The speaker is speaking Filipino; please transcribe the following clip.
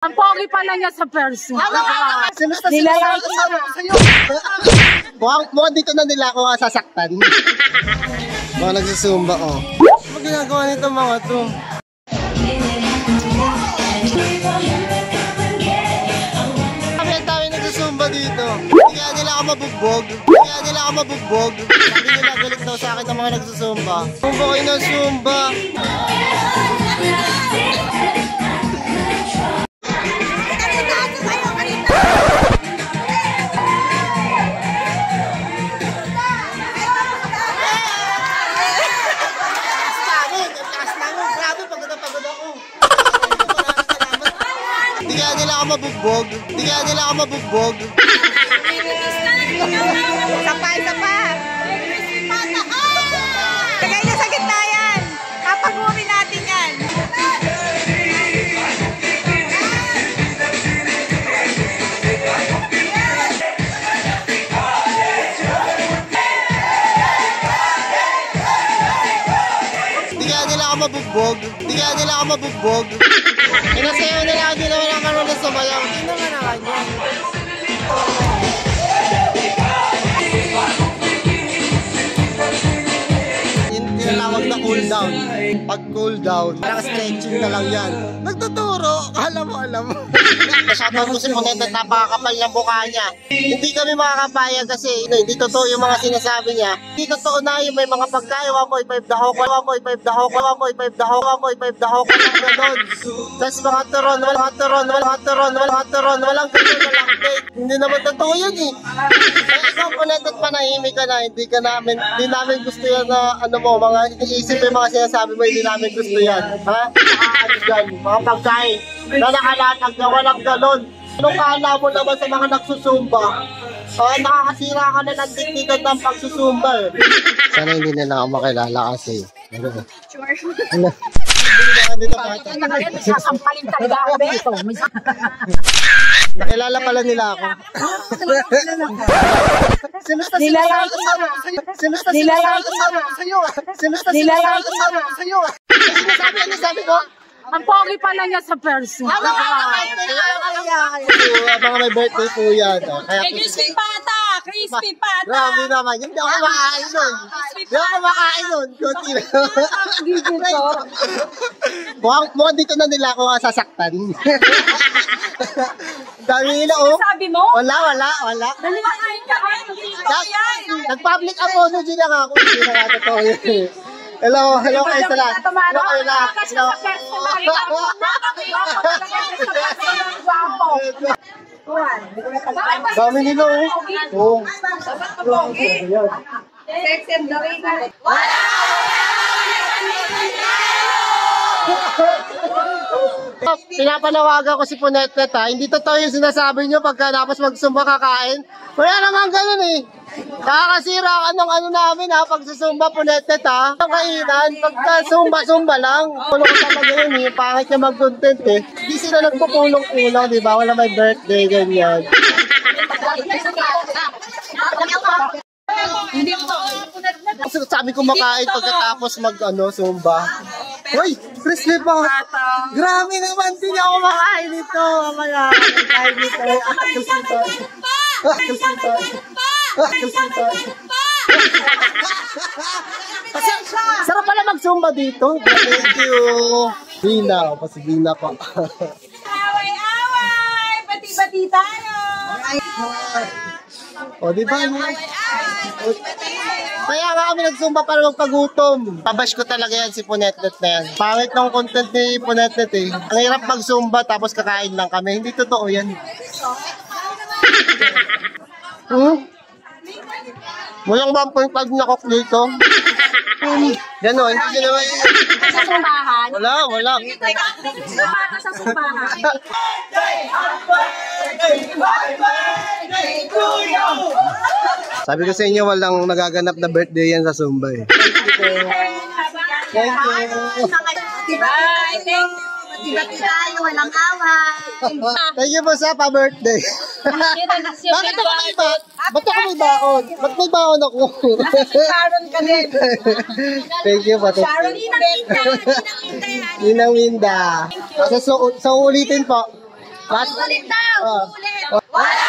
Ang pogi pala niya sa person. Nilalaki sa'yo. Mukhang dito na nila ako sasaktan. Mga nagsusumba, oh. Ano ginagawa nito mga to? Dami nagsusumba dito. Hindi kaya nila ako mabugbog. Sabi nila galit daw sa akin ng mga nagsusumba. Sumba kayo ng sumba. Hindi kaya nila ako mabugbog. Isa pa. Lagay niyo sa gitna yan. Papagurin natin yan. Hindi kaya nila ako mabugbog. Inasayaw nila ako, di naman ang karoon sa bayaw. Hindi naman ang kanya. Tinatawag na cool down. Pag cool down, parang stretching na lang yan. Nagtuturo, alam mo. Shoutout ko si Puneta, napakakapal ng mukha niya. Hindi kami makakapayag kasi hindi totoo yung mga sinasabi niya. Hindi totoo na yung may mga pagkain, 1.5 dahok, lang gano'n. Tapos mga turon, walang ganyan, walang date. Hindi naman totoo yan eh. Kaya ikaw Puneta, panahimik ka na, hindi namin gusto yan na mga iniisip yung mga sinasabi mo, hindi namin gusto yan. Ha? Mga pagkain na nakalatag na walang galon. Anong kala mo naman sa mga nagsusumba? Nakakasira ka na ng dignigan ng pagsusumba eh. Sana hindi nila ako makilala kasi. Sure. Sasampalin talaga ako dito. Nakilala pala nila ako. Nilalaki sa'yo. Ano sabi ko? Ang pogi pala niya sa person. Mga may birthday po yan. Crispy pata! Grabe naman. Hindi ako makain nun. Kunti na. Mukhang dito na nila ako sasaktan. Dami nila, oh. Sabi mo? Wala. Naliwakain ka ba? Nag-public apology lang ako. Hindi na totoo yun. Hello kayo sa lahat. Dami nila, oh. Pinapanawagan ko si Punetnet ha. Hindi totoo yung sinasabi nyo pagkatapos magsumba kakain. Wala naman ganun eh. Nakakasira ka ng namin ha. Pag susumba Punetnet ha. Ang kainan, pagka sumba lang. Pulo ko talaga yun eh. Pangit niya mag-content eh. Hindi sila nagpupulong-pulong, di ba? Wala may birthday, ganyan. Sabi ko makain pagkatapos sumba. Uy, crispy pa. Grabe naman, hindi ako makain ito. Mamaya, makain ito. Sarap pala magsumba dito. Thank you. Gina, pa si Gina pa. Away! Bati-bati tayo! O, di ba? Kaya nga kami nagsumba para magpagutom. Pabash ko talaga yan si Punetnet na yan. Pangit ng content ni Punetnet eh. Ang hirap magsumba tapos kakain lang kami. Hindi totoo yan. Walang 1.5 na cook dito. Gano'n, hindi siya naman. Sa sumbahan? Wala. Sa sumbahan. Sabi ko sa inyo, walang nagaganap na birthday yan sa Sumba eh. Thank you. Bye! Thank you! Bati-bati tayo, walang away! Thank you po sa pa-birthday. Bakit ako may baon? Ba't ako may baon? Ba't may baon ako? Sharon ka din! Thank you po. Sharon, Ninang Minda! Ninang Minda. So ulitin po. Last Ulit daw. Oh. Ulit. Wala!